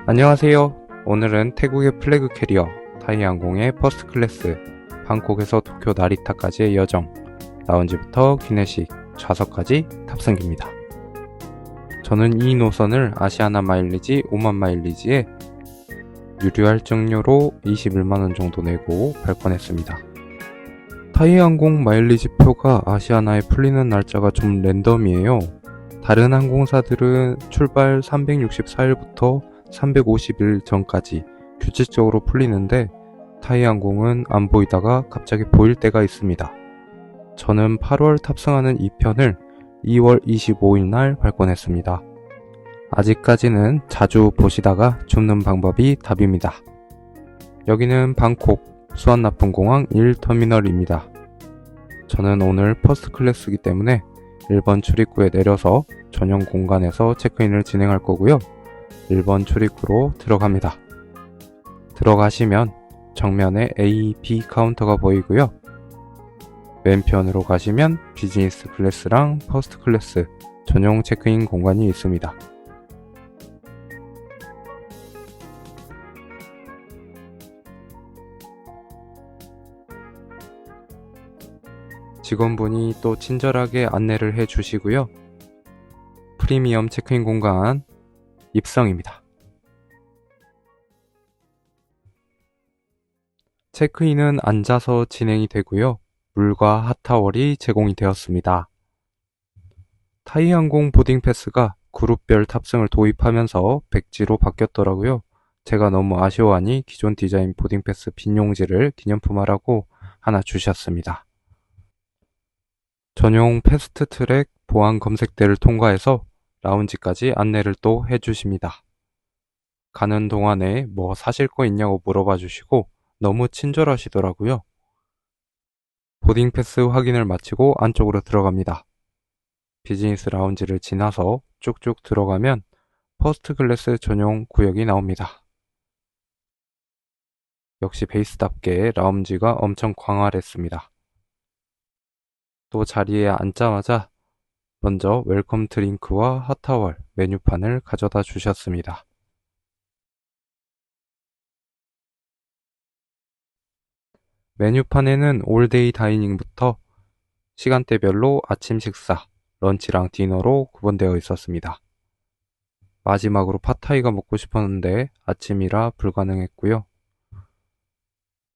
안녕하세요. 오늘은 태국의 플래그 캐리어 타이항공의 퍼스트 클래스 방콕에서 도쿄 나리타까지의 여정, 라운지부터 기내식, 좌석까지 탑승기입니다. 저는 이 노선을 아시아나 마일리지 5만 마일리지에 유료 할증료로 21만원 정도 내고 발권했습니다. 타이항공 마일리지 표가 아시아나에 풀리는 날짜가 좀 랜덤이에요. 다른 항공사들은 출발 364일부터 350일 전까지 규칙적으로 풀리는데 타이항공은 안 보이다가 갑자기 보일 때가 있습니다. 저는 8월 탑승하는 이 편을 2월 25일 날 발권했습니다. 아직까지는 자주 보시다가 줍는 방법이 답입니다. 여기는 방콕 수완나푼공항 1터미널입니다. 저는 오늘 퍼스트 클래스이기 때문에 1번 출입구에 내려서 전용 공간에서 체크인을 진행할 거고요. 1번 출입구로 들어갑니다. 들어가시면 정면에 A, B 카운터가 보이고요. 왼편으로 가시면 비즈니스 클래스랑 퍼스트 클래스 전용 체크인 공간이 있습니다. 직원분이 또 친절하게 안내를 해주시고요. 프리미엄 체크인 공간 입성입니다. 체크인은 앉아서 진행이 되고요. 물과 핫타월이 제공이 되었습니다. 타이항공 보딩 패스가 그룹별 탑승을 도입하면서 백지로 바뀌었더라고요. 제가 너무 아쉬워하니 기존 디자인 보딩 패스 빈 용지를 기념품하라고 하나 주셨습니다. 전용 패스트 트랙 보안 검색대를 통과해서 라운지까지 안내를 또 해주십니다. 가는 동안에 뭐 사실 거 있냐고 물어봐 주시고 너무 친절하시더라고요. 보딩 패스 확인을 마치고 안쪽으로 들어갑니다. 비즈니스 라운지를 지나서 쭉쭉 들어가면 퍼스트 클래스 전용 구역이 나옵니다. 역시 베이스답게 라운지가 엄청 광활했습니다. 또 자리에 앉자마자 먼저 웰컴 드링크와 핫타월 메뉴판을 가져다 주셨습니다. 메뉴판에는 올데이 다이닝부터 시간대별로 아침 식사, 런치랑 디너로 구분되어 있었습니다. 마지막으로 팟타이가 먹고 싶었는데 아침이라 불가능했고요.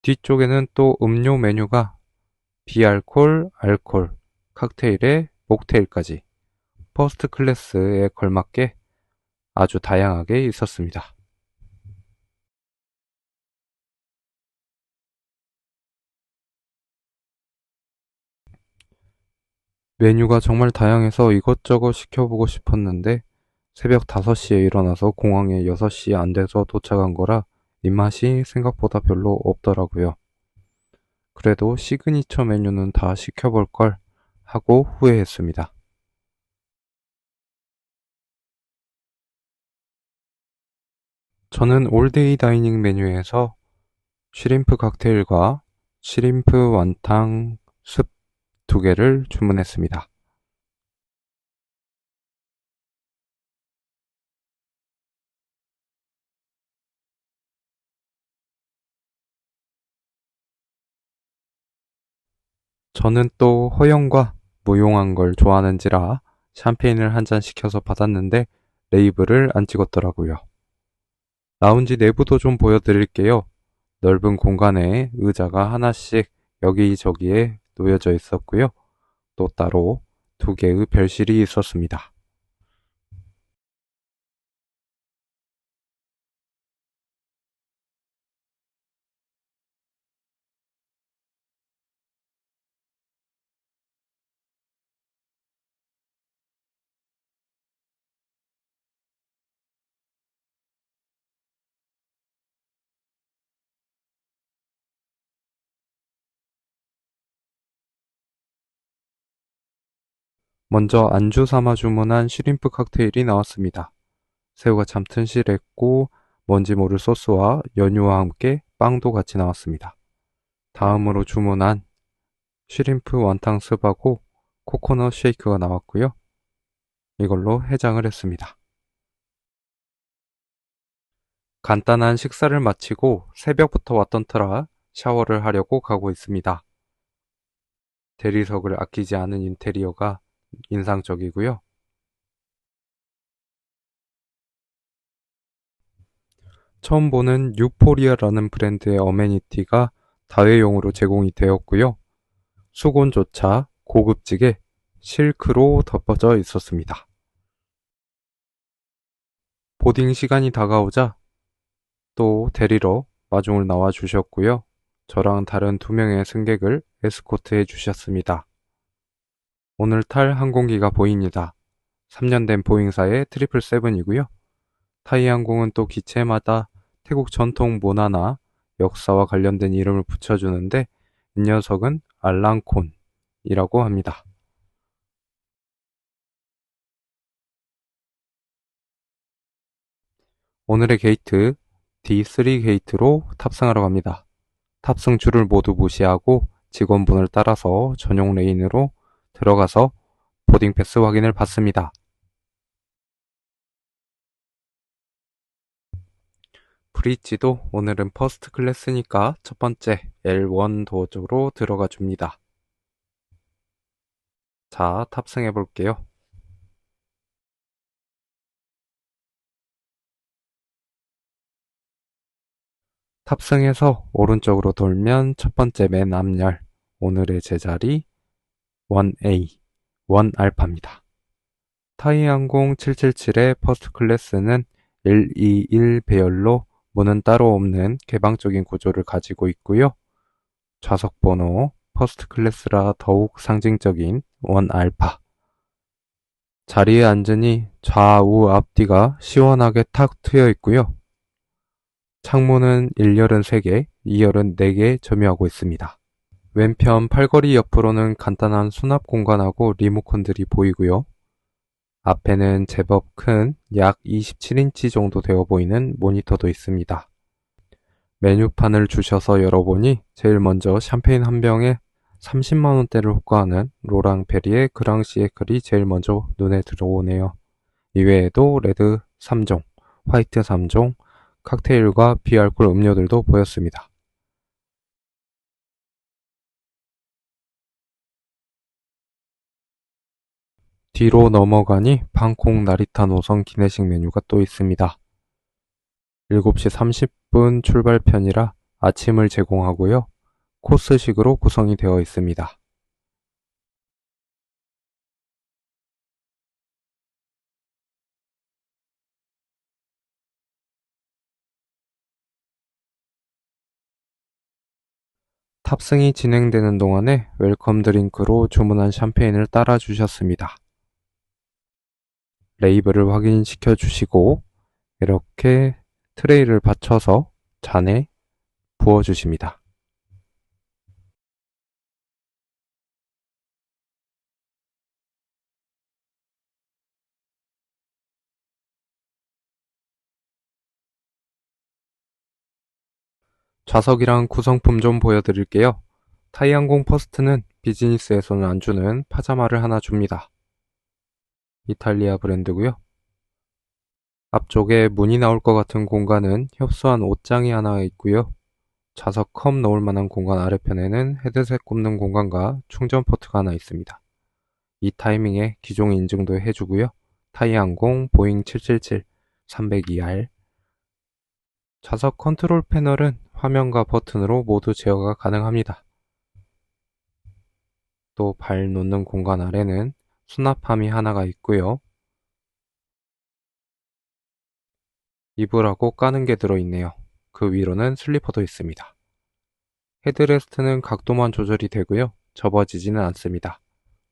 뒤쪽에는 또 음료 메뉴가 비알콜, 알콜, 칵테일에 목테일까지 퍼스트 클래스에 걸맞게 아주 다양하게 있었습니다. 메뉴가 정말 다양해서 이것저것 시켜보고 싶었는데 새벽 5시에 일어나서 공항에 6시 안 돼서 도착한 거라 입맛이 생각보다 별로 없더라고요. 그래도 시그니처 메뉴는 다 시켜볼 걸 하고 후회했습니다. 저는 올데이 다이닝 메뉴에서 쉬림프 칵테일과 쉬림프 완탕 습 2개를 주문했습니다. 저는 또 허용과 무용한 걸 좋아하는지라 샴페인을 한 잔 시켜서 받았는데 레이블을 안 찍었더라고요. 라운지 내부도 좀 보여드릴게요. 넓은 공간에 의자가 하나씩 여기저기에 놓여져 있었고요. 또 따로 2개의 별실이 있었습니다. 먼저 안주 삼아 주문한 쉬림프 칵테일이 나왔습니다. 새우가 참 튼실했고 뭔지 모를 소스와 연유와 함께 빵도 같이 나왔습니다. 다음으로 주문한 쉬림프 완탕 스프하고 코코넛 쉐이크가 나왔고요. 이걸로 해장을 했습니다. 간단한 식사를 마치고 새벽부터 왔던 터라 샤워를 하려고 가고 있습니다. 대리석을 아끼지 않은 인테리어가 인상적이고요. 처음 보는 유포리아라는 브랜드의 어메니티가 다회용으로 제공이 되었고요. 수건조차 고급지게 실크로 덮어져 있었습니다. 보딩 시간이 다가오자 또 데리러 마중을 나와 주셨고요. 저랑 다른 두 명의 승객을 에스코트 해 주셨습니다. 오늘 탈 항공기가 보이입니다. 3년 된 보잉사의 777이고요. 타이 항공은 또 기체마다 태국 전통 문화나 역사와 관련된 이름을 붙여주는데 이 녀석은 알랑콘이라고 합니다. 오늘의 게이트 D3 게이트로 탑승하러 갑니다. 탑승 줄을 모두 무시하고 직원분을 따라서 전용 레인으로 들어가서 보딩 패스 확인을 받습니다. 브릿지도 오늘은 퍼스트 클래스니까 첫 번째 L1 도어 쪽으로 들어가 줍니다. 자, 탑승해 볼게요. 탑승해서 오른쪽으로 돌면 첫 번째 맨 앞열, 오늘의 제자리 1A, 1알파입니다. 타이항공 777의 퍼스트 클래스는 121 배열로 문은 따로 없는 개방적인 구조를 가지고 있고요. 좌석 번호 퍼스트 클래스라 더욱 상징적인 1알파. 자리에 앉으니 좌우 앞뒤가 시원하게 탁 트여 있고요. 창문은 1열은 3개, 2열은 4개 점유하고 있습니다. 왼편 팔걸이 옆으로는 간단한 수납 공간하고 리모컨들이 보이고요. 앞에는 제법 큰 약 27인치 정도 되어 보이는 모니터도 있습니다. 메뉴판을 주셔서 열어보니 제일 먼저 샴페인 한 병에 30만원대를 호가하는 로랑페리의 그랑시에 글이 제일 먼저 눈에 들어오네요. 이외에도 레드 3종, 화이트 3종, 칵테일과 비알콜 음료들도 보였습니다. 뒤로 넘어가니 방콕 나리타 노선 기내식 메뉴가 또 있습니다. 7시 30분 출발편이라 아침을 제공하고요. 코스식으로 구성이 되어 있습니다. 탑승이 진행되는 동안에 웰컴 드링크로 주문한 샴페인을 따라 주셨습니다. 레이블을 확인시켜 주시고 이렇게 트레이를 받쳐서 잔에 부어 주십니다. 좌석이랑 구성품 좀 보여드릴게요. 타이항공 퍼스트는 비즈니스에서는 안 주는 파자마를 하나 줍니다. 이탈리아 브랜드고요. 앞쪽에 문이 나올 것 같은 공간은 협소한 옷장이 하나 있고요. 좌석 컵 넣을 만한 공간 아래편에는 헤드셋 꼽는 공간과 충전 포트가 하나 있습니다. 이 타이밍에 기종 인증도 해주고요. 타이항공 보잉 777 302R 좌석 컨트롤 패널은 화면과 버튼으로 모두 제어가 가능합니다. 또 발 놓는 공간 아래는 수납함이 하나가 있고요. 이불하고 까는 게 들어있네요. 그 위로는 슬리퍼도 있습니다. 헤드레스트는 각도만 조절이 되고요. 접어지지는 않습니다.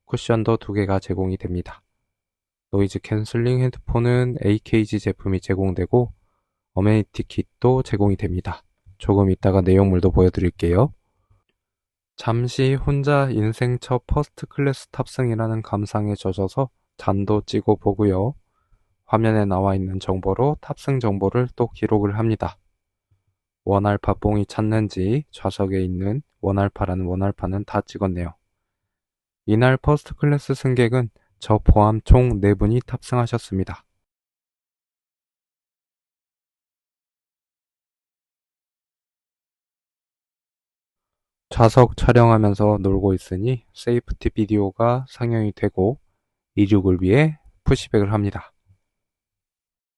쿠션도 2개가 제공이 됩니다. 노이즈 캔슬링 헤드폰은 AKG 제품이 제공되고 어메니티 킷도 제공이 됩니다. 조금 이따가 내용물도 보여드릴게요. 잠시 혼자 인생 첫 퍼스트 클래스 탑승이라는 감상에 젖어서 잔도 찍어 보고요. 화면에 나와 있는 정보로 탑승 정보를 또 기록을 합니다. 원알파 뽕이 찾는지 좌석에 있는 원알파라는 원알파는 다 찍었네요. 이날 퍼스트 클래스 승객은 저 포함 총 4분이 탑승하셨습니다. 좌석 촬영하면서 놀고 있으니 세이프티 비디오가 상영이 되고 이륙을 위해 푸시백을 합니다.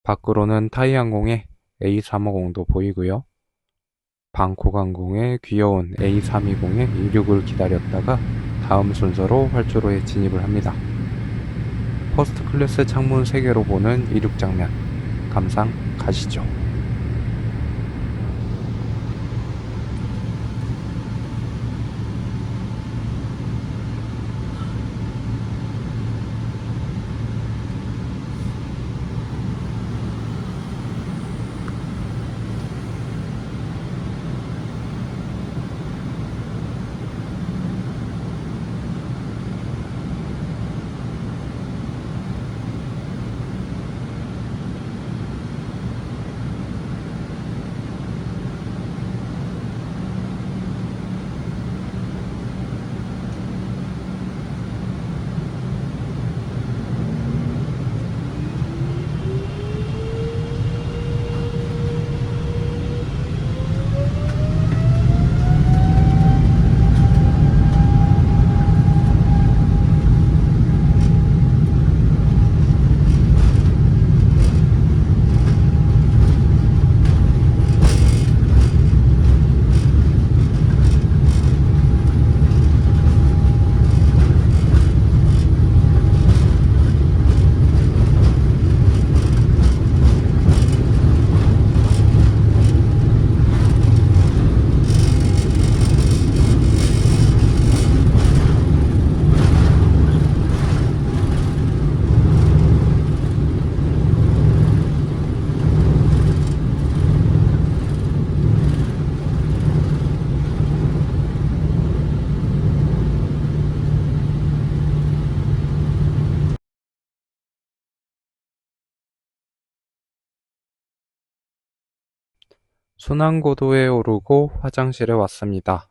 밖으로는 타이항공의 A350도 보이고요. 방콕 항공의 귀여운 A320의 이륙을 기다렸다가 다음 순서로 활주로에 진입을 합니다. 퍼스트 클래스 창문 3개로 보는 이륙 장면 감상 가시죠. 순환고도에 오르고 화장실에 왔습니다.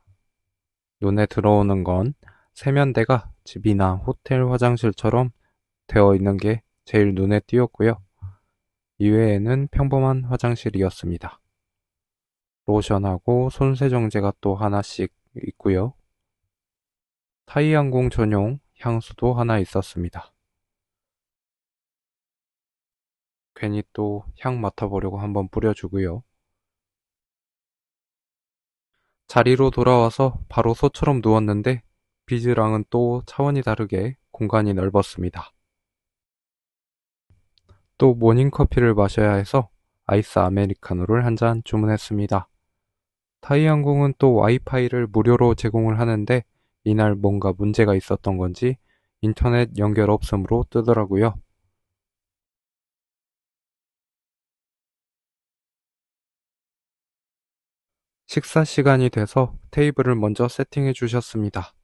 눈에 들어오는 건 세면대가 집이나 호텔 화장실처럼 되어 있는 게 제일 눈에 띄었고요. 이외에는 평범한 화장실이었습니다. 로션하고 손세정제가 또 하나씩 있고요. 타이항공 전용 향수도 하나 있었습니다. 괜히 또 향 맡아보려고 한번 뿌려주고요. 자리로 돌아와서 바로 소처럼 누웠는데 비즈랑은 또 차원이 다르게 공간이 넓었습니다. 또 모닝커피를 마셔야 해서 아이스 아메리카노를 한 잔 주문했습니다. 타이항공은 또 와이파이를 무료로 제공을 하는데 이날 뭔가 문제가 있었던 건지 인터넷 연결 없음으로 뜨더라고요. 식사 시간이 돼서 테이블을 먼저 세팅해 주셨습니다.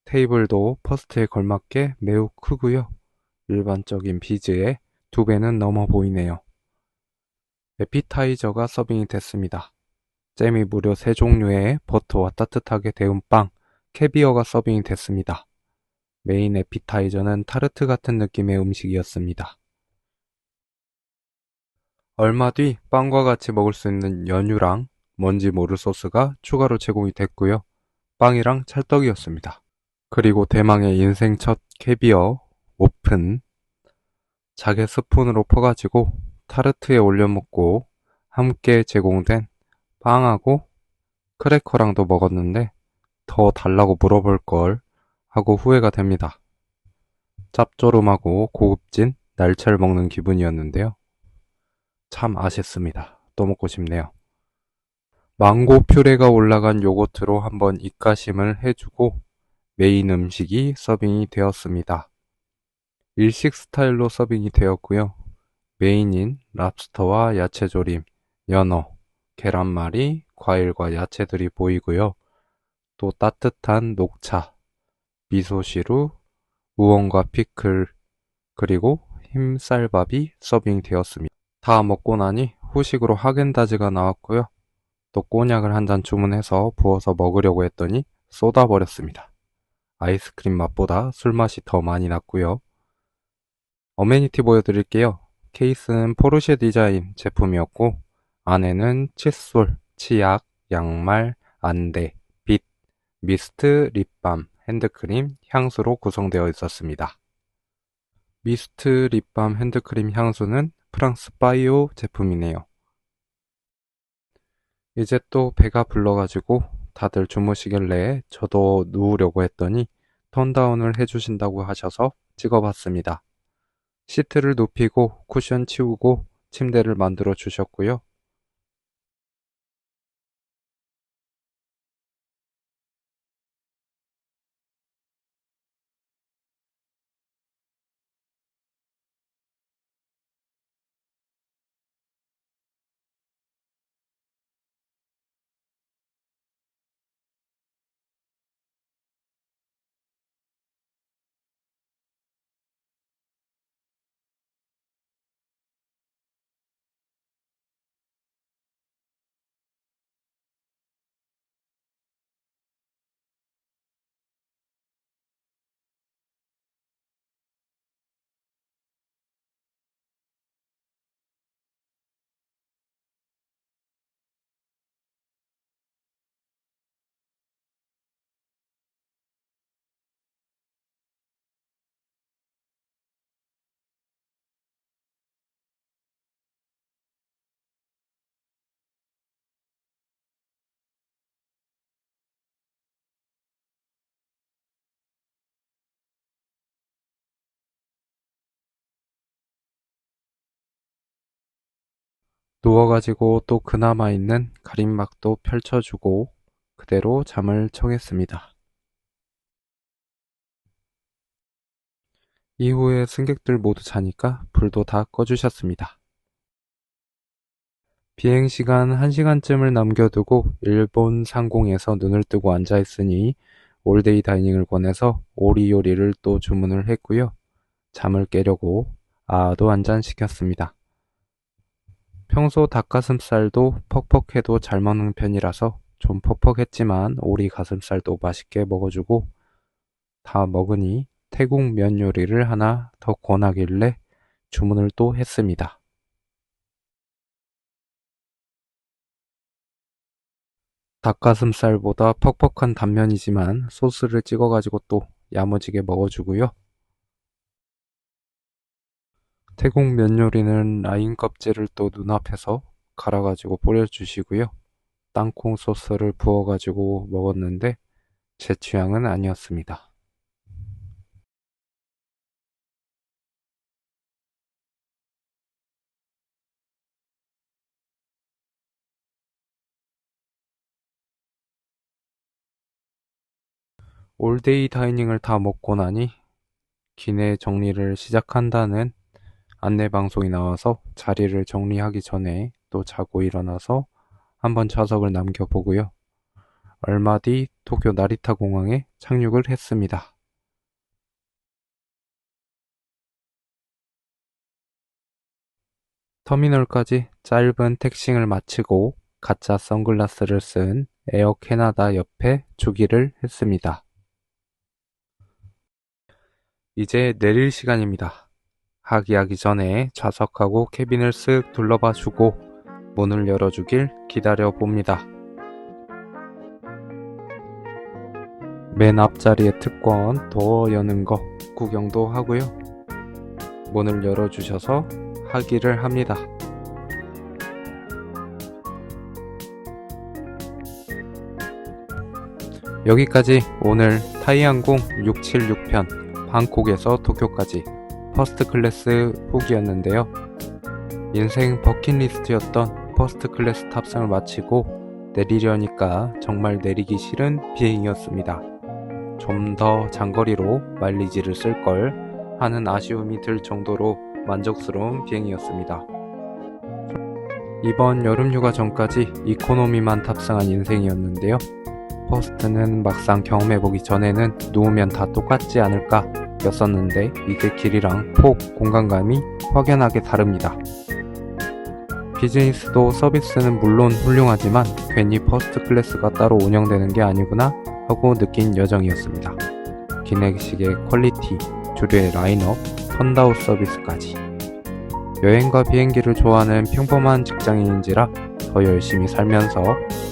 테이블도 퍼스트에 걸맞게 매우 크고요. 일반적인 비즈의 2배는 넘어 보이네요. 에피타이저가 서빙이 됐습니다. 잼이 무려 3종류의 버터와 따뜻하게 데운 빵, 캐비어가 서빙이 됐습니다. 메인 에피타이저는 타르트 같은 느낌의 음식이었습니다. 얼마 뒤 빵과 같이 먹을 수 있는 연유랑 뭔지 모를 소스가 추가로 제공이 됐고요. 빵이랑 찰떡이었습니다. 그리고 대망의 인생 첫 캐비어, 오픈, 자개 스푼으로 퍼가지고 타르트에 올려 먹고 함께 제공된 빵하고 크래커랑도 먹었는데 더 달라고 물어볼 걸 하고 후회가 됩니다. 짭조름하고 고급진 날치알 먹는 기분이었는데요. 참 아쉽습니다. 또 먹고 싶네요. 망고 퓨레가 올라간 요거트로 한번 입가심을 해주고 메인 음식이 서빙이 되었습니다. 일식 스타일로 서빙이 되었고요. 메인인 랍스터와 야채조림, 연어, 계란말이, 과일과 야채들이 보이고요. 또 따뜻한 녹차, 미소시루, 우엉과 피클, 그리고 흰쌀밥이 서빙되었습니다. 다 먹고 나니 후식으로 하겐다즈가 나왔고요. 또 꼬냑을 한 잔 주문해서 부어서 먹으려고 했더니 쏟아버렸습니다. 아이스크림 맛보다 술맛이 더 많이 났고요. 어메니티 보여드릴게요. 케이스는 포르쉐 디자인 제품이었고 안에는 칫솔, 치약, 양말, 안대, 빗, 미스트, 립밤, 핸드크림, 향수로 구성되어 있었습니다. 미스트, 립밤, 핸드크림, 향수는 프랑스 바이오 제품이네요. 이제 또 배가 불러가지고 다들 주무시길래 저도 누우려고 했더니 턴다운을 해주신다고 하셔서 찍어봤습니다. 시트를 눕히고 쿠션 치우고 침대를 만들어 주셨고요. 누워가지고 또 그나마 있는 가림막도 펼쳐주고 그대로 잠을 청했습니다. 이후에 승객들 모두 자니까 불도 다 꺼주셨습니다. 비행시간 1시간쯤을 남겨두고 일본 상공에서 눈을 뜨고 앉아있으니 올데이 다이닝을 권해서 오리 요리를 또 주문을 했고요. 잠을 깨려고 아도 한 잔 시켰습니다. 평소 닭가슴살도 퍽퍽해도 잘 먹는 편이라서 좀 퍽퍽했지만 오리 가슴살도 맛있게 먹어주고 다 먹으니 태국 면 요리를 하나 더 권하길래 주문을 또 했습니다. 닭가슴살보다 퍽퍽한 단면이지만 소스를 찍어가지고 또 야무지게 먹어주고요. 태국 면 요리는 라인 껍질을 또 눈앞에서 갈아가지고 뿌려주시고요. 땅콩 소스를 부어가지고 먹었는데 제 취향은 아니었습니다. 올데이 다이닝을 다 먹고 나니 기내 정리를 시작한다는 안내방송이 나와서 자리를 정리하기 전에 또 자고 일어나서 한번 좌석을 남겨보고요. 얼마 뒤 도쿄 나리타 공항에 착륙을 했습니다. 터미널까지 짧은 택싱을 마치고 가짜 선글라스를 쓴 에어 캐나다 옆에 주기를 했습니다. 이제 내릴 시간입니다. 하기하기 전에 좌석하고 캐빈을 쓱 둘러봐 주고 문을 열어주길 기다려 봅니다. 맨 앞자리의 특권 도어 여는 거 구경도 하고요. 문을 열어주셔서 하기를 합니다. 여기까지 오늘 타이항공 676편 방콕에서 도쿄까지 퍼스트 클래스 후기였는데요. 인생 버킷리스트였던 퍼스트 클래스 탑승을 마치고 내리려니까 정말 내리기 싫은 비행이었습니다. 좀 더 장거리로 마일리지를 쓸걸 하는 아쉬움이 들 정도로 만족스러운 비행이었습니다. 이번 여름휴가 전까지 이코노미만 탑승한 인생이었는데요. 퍼스트는 막상 경험해보기 전에는 누우면 다 똑같지 않을까 였었는데 이게 길이랑 폭, 공간감이 확연하게 다릅니다. 비즈니스도 서비스는 물론 훌륭하지만 괜히 퍼스트 클래스가 따로 운영되는 게 아니구나 하고 느낀 여정이었습니다. 기내식의 퀄리티, 주류의 라인업, 턴다운 서비스까지. 여행과 비행기를 좋아하는 평범한 직장인인지라 더 열심히 살면서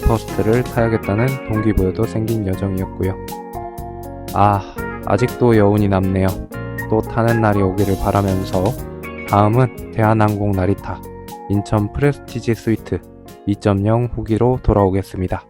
퍼스트를 타야겠다는 동기부여도 생긴 여정이었고요. 아직도 여운이 남네요. 또 타는 날이 오기를 바라면서 다음은 대한항공 나리타 인천 프레스티지 스위트 2.0 후기로 돌아오겠습니다.